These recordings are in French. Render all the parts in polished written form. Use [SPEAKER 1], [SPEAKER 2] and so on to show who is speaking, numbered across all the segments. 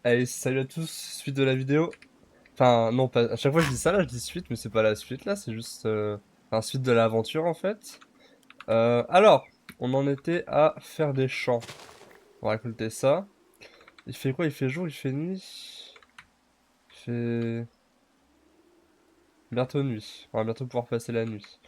[SPEAKER 1] Allez, salut à tous, suite de la vidéo. Enfin, non, pas. À chaque fois je dis ça, là, je dis suite, mais c'est pas la suite, là, c'est juste. Enfin, suite de l'aventure, en fait. Alors, on en était à faire des champs. On va récolter ça. Il fait quoi? Il fait jour, il fait nuit. Il fait. Bientôt nuit. On va bientôt pouvoir passer la nuit.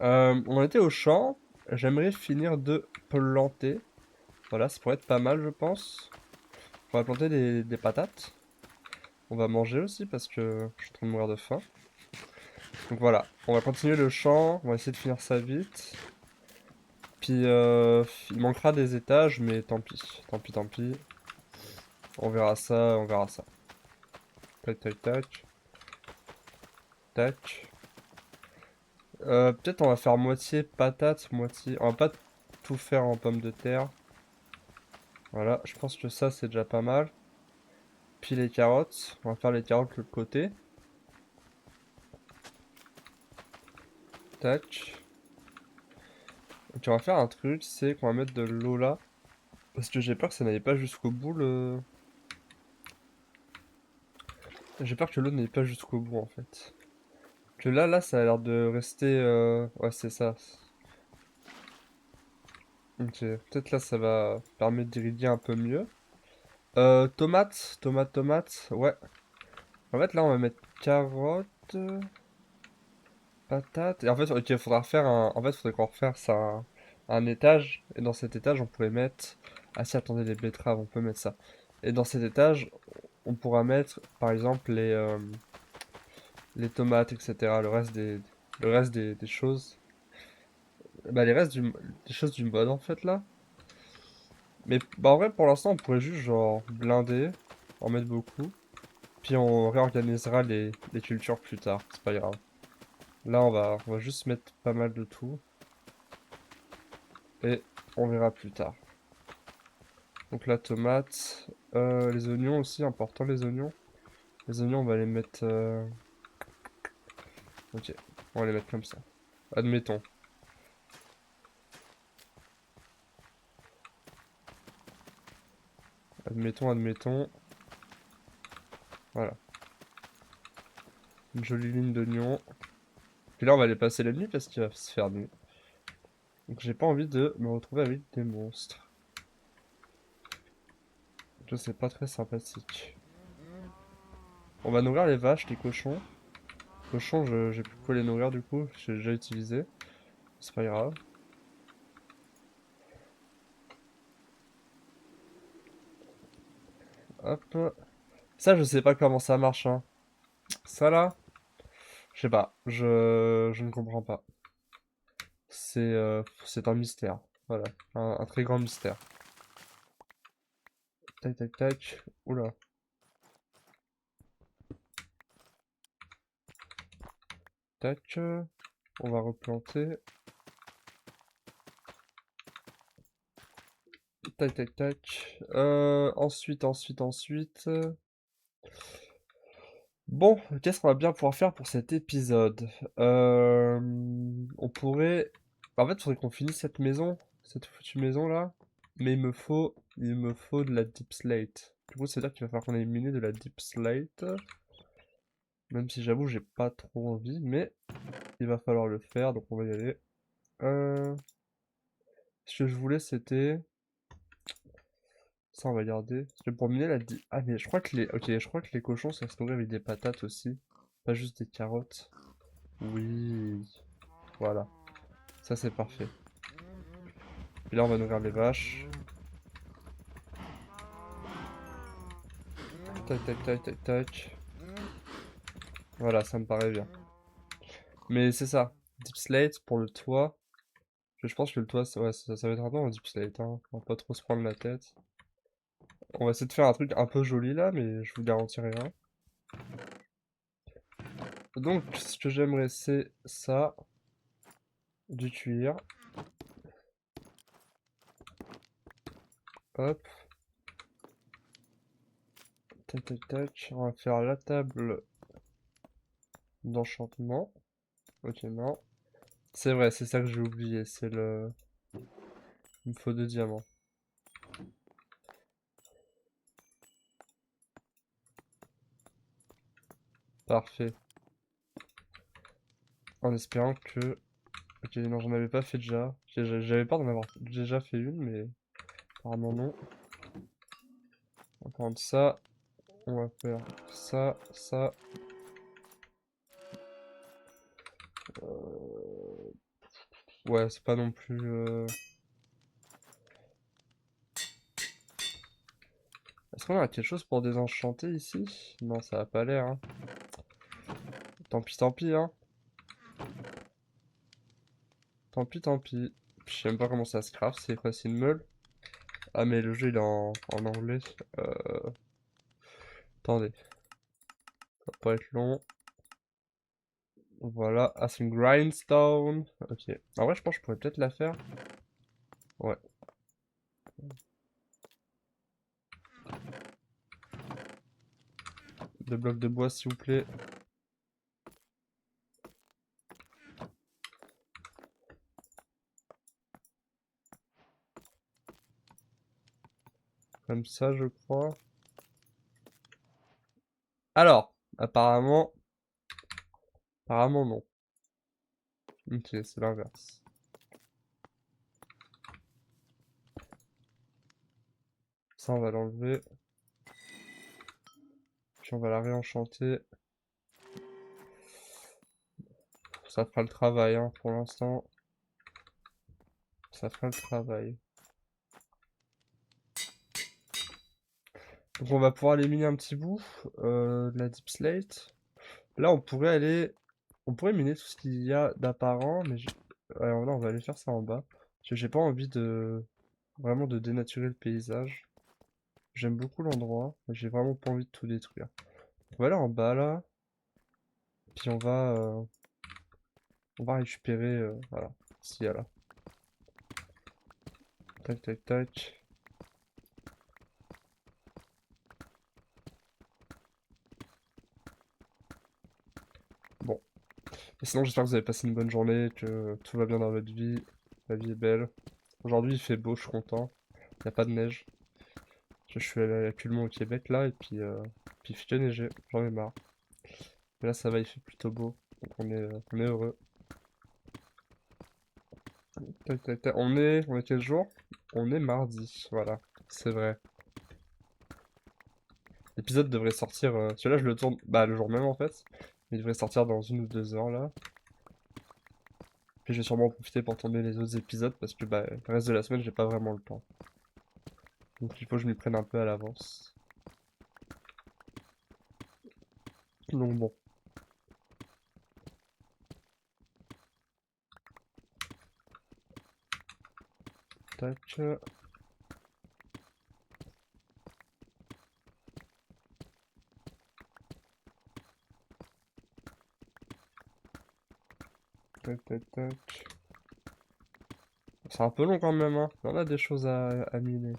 [SPEAKER 1] On en était au champ. J'aimerais finir de planter. Voilà, ça pourrait être pas mal, je pense. On va planter des patates. On va manger aussi parce que je suis en train de mourir de faim. Donc voilà, on va continuer le champ, on va essayer de finir ça vite. Puis il manquera des étages, mais tant pis, tant pis, tant pis. On verra ça, on verra ça. Tac, tac, tac, tac. Peut-être on va faire moitié patate, moitié... On va pas tout faire en pommes de terre. Voilà, je pense que ça c'est déjà pas mal. Puis les carottes, on va faire les carottes de l'autre côté. Tac. Ok, on va faire un truc, c'est qu'on va mettre de l'eau là. Parce que j'ai peur que ça n'aille pas jusqu'au bout le... J'ai peur que l'eau n'aille pas jusqu'au bout en fait. Que là, ça a l'air de rester... Ouais, c'est ça. Ok, peut-être là, ça va permettre d'irriguer un peu mieux. Tomate, ouais. En fait, là, on va mettre carottes, patates... Et en fait, ok, faudra refaire un... En fait, faudrait qu'on refasse un étage. Et dans cet étage, on pourrait mettre... Ah si, attendez, les betteraves, on peut mettre ça. Et dans cet étage, on pourra mettre, par exemple, les tomates, etc. Le reste des choses. Bah, les restes des choses du mode, en fait, là. Mais bah en vrai pour l'instant on pourrait juste genre blinder, en mettre beaucoup, puis on réorganisera les cultures plus tard, c'est pas grave. Là on va juste mettre pas mal de tout, et on verra plus tard. Donc la tomate, les oignons aussi, important les oignons. Les oignons on va les mettre... Ok, on va les mettre comme ça. Admettons. Admettons. Voilà. Une jolie ligne d'oignons. Puis là on va les passer la nuit parce qu'il va se faire nuit. Donc j'ai pas envie de me retrouver avec des monstres. Ça c'est pas très sympathique. On va nourrir les vaches, les cochons. Cochons, j'ai plus quoi les nourrir du coup, j'ai déjà utilisé. C'est pas grave. Hop. Ça, je sais pas comment ça marche, hein. Ça là, je sais pas. Je ne comprends pas. C'est un mystère. Voilà. Un très grand mystère. Tac, tac, tac. Oula. Tac. On va replanter. Tac, tac, tac. Ensuite. Bon, qu'est-ce qu'on va bien pouvoir faire pour cet épisode? On pourrait... En fait, il faudrait qu'on finisse cette maison, cette foutue maison là. Mais il me faut de la deep slate. Du coup, c'est-à-dire qu'il va falloir qu'on ait miné de la deep slate. Même si j'avoue, j'ai pas trop envie, mais il va falloir le faire, donc on va y aller. Euh... Ce que je voulais, c'était... Ça, on va garder. Parce que pour miner la deep... Ah, mais je crois que les... Ok, je crois que les cochons, ça se nourrit avec des patates aussi. Pas juste des carottes. Oui, voilà. Ça, c'est parfait. Puis là, on va nourrir les vaches. Tac, tac, tac, tac, tac. Voilà, ça me paraît bien. Mais c'est ça. Deep slate pour le toit. Je pense que le toit, ouais, ça va être un peu en deep slate, hein. On va pas trop se prendre la tête. On va essayer de faire un truc un peu joli là, mais je vous garantis rien. Donc, ce que j'aimerais, c'est ça. Du cuir. Hop. Tac, tac, tac. On va faire la table d'enchantement. Ok, non. C'est vrai, c'est ça que j'ai oublié. C'est le... Il me faut 2 diamants. Parfait. En espérant que... Ok, non, j'en avais pas fait déjà. J'avais peur d'en avoir déjà fait une, mais apparemment non. On va prendre ça. On va faire ça, ça. Ouais, c'est pas non plus... Est-ce qu'on a quelque chose pour désenchanter ici? Non, ça a pas l'air, hein. Tant pis, hein. Tant pis, tant pis. Je sais même pas comment ça se craft, c'est quoi, c'est une meule? Ah, mais le jeu il est en anglais. Attendez, ça va pas être long. Voilà, ah, c'est une grindstone. Ok. En vrai, je pense que je pourrais peut-être la faire. Ouais. Deux blocs de bois, s'il vous plaît. Comme ça, je crois. Alors, apparemment non. Ok, c'est l'inverse. Ça, on va l'enlever. Puis on va la réenchanter. Ça fera le travail, hein, pour l'instant. Ça fera le travail. Donc on va pouvoir éliminer un petit bout de la deep slate. Là, on pourrait aller... On pourrait miner tout ce qu'il y a d'apparent, mais... Alors là, on va aller faire ça en bas. Parce que j'ai pas envie de... Vraiment de dénaturer le paysage. J'aime beaucoup l'endroit, mais j'ai vraiment pas envie de tout détruire. On va aller en bas, là. Puis on va récupérer... voilà. S'il y a là. Tac, tac, tac. Bon. Et sinon, j'espère que vous avez passé une bonne journée, que tout va bien dans votre vie. La vie est belle. Aujourd'hui, il fait beau, je suis content. Il n'y a pas de neige. Je suis actuellement au Québec, là, et puis il fait que neiger. J'en ai marre. Mais là, ça va, il fait plutôt beau. Donc on est heureux. Tac, tac, tac. On est quel jour? On est mardi, voilà. C'est vrai. L'épisode devrait sortir... celui-là, je le tourne bah, le jour même, en fait. Il devrait sortir dans 1 ou 2 heures, là. Puis je vais sûrement en profiter pour tourner les autres épisodes, parce que bah, le reste de la semaine, j'ai pas vraiment le temps. Donc il faut que je m'y prenne un peu à l'avance. Donc bon. Tac. Tac, tac, tac. C'est un peu long quand même, hein. On a des choses à miner.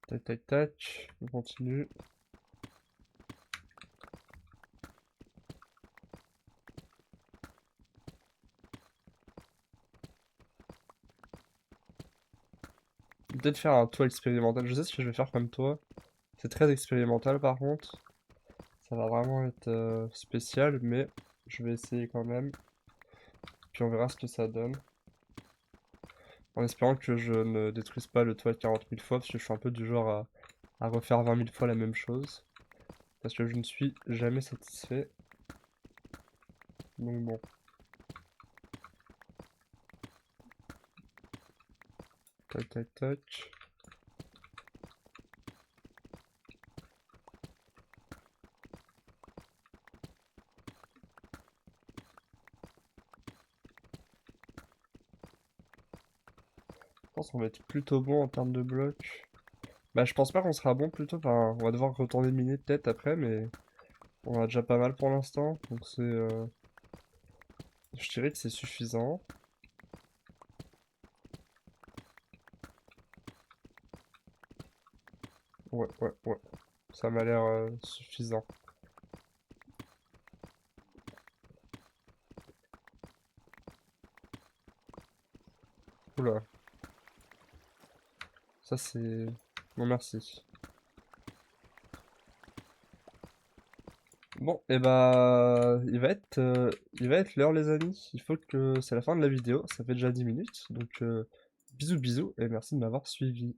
[SPEAKER 1] Tac, tac, tac. On continue. Peut-être faire un toit expérimental. Je sais ce que je vais faire comme toit. C'est très expérimental par contre. Ça va vraiment être spécial, mais je vais essayer quand même. Puis on verra ce que ça donne. En espérant que je ne détruise pas le toit 40 000 fois, parce que je suis un peu du genre à refaire 20 000 fois la même chose. Parce que je ne suis jamais satisfait. Donc bon. Tac, tac, tac. Je pense qu'on va être plutôt bon en termes de blocs. Bah, je pense pas qu'on sera bon plutôt. Enfin, on va devoir retourner miner peut-être après, mais on a déjà pas mal pour l'instant. Donc c'est. Je dirais que c'est suffisant. Ouais, ouais, ouais. Ça m'a l'air suffisant. Oula, ça c'est... Non merci. Bon, et bah, il va être l'heure les amis. Il faut que c'est la fin de la vidéo. Ça fait déjà 10 minutes. Donc, bisous bisous et merci de m'avoir suivi.